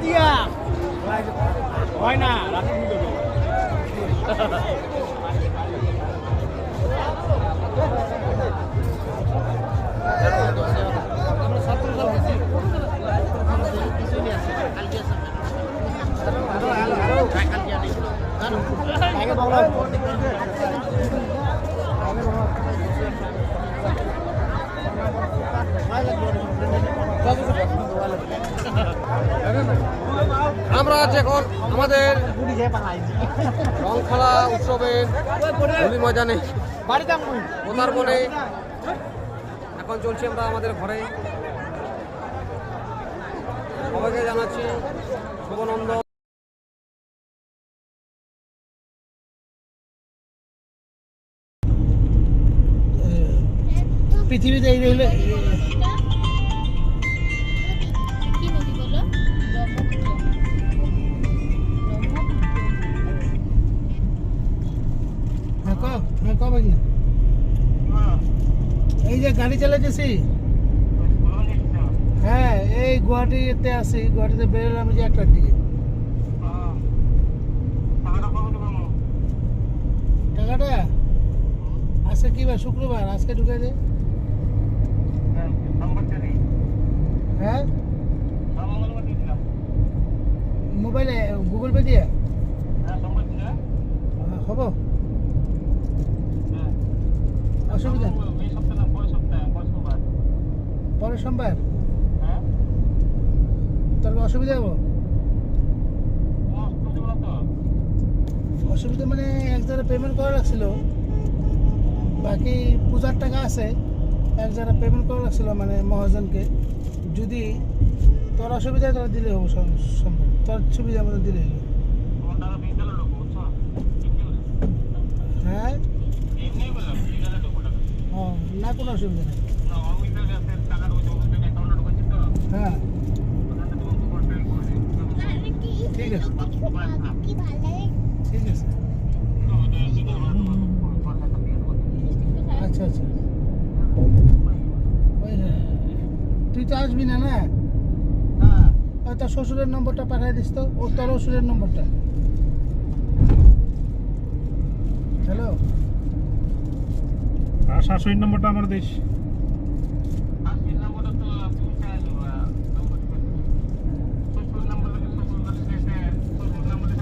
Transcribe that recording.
দিয়া হয় না রাতে আমরা আছি এখন আমাদের রংখেলা উৎসবের হোলি ময়দানে পদার্পণে এখন চলছে আমরা আমাদের ঘরে সবাইকে জানাচ্ছি শুভনন্দন। পৃথিবীতে এই হলে এই যে গাড়ি চালাইতেছি, হ্যাঁ এই গুয়াহাটিতে আছি, গুয়াহাটিতে বেরোলাম যে 1টার দিকে। টাকাটা আজকে কি বার? শুক্রবার, আজকে ঢুকে দে। হ্যাঁ মোবাইলে গুগল পে দিয়ে হব, অসুবিধা পরের সোমবার তোর অসুবিধা হবো? অসুবিধা মানে এক জায়গায় পেমেন্ট করা লাগছিল, বাকি পূজার টাকা আছে, এক জায়গায় পেমেন্ট করা লাগছিল মানে মহাজনকে। যদি তোর অসুবিধা তোরা দিলে হবো সোমবার, তোর সুবিধা মতো দিলে হবো। হ্যাঁ ও না, কোনো অসুবিধা নেই। হ্যাঁ ঠিক আছে ঠিক আছে, আচ্ছা আচ্ছা। তুই তো আসবি না না? তোর শ্বশুরের নম্বরটা পাঠিয়ে দিস তো, ও তোর শ্বশুরের নম্বরটা। হ্যালো, শাশুড়ির নম্বরটা আমার দিস।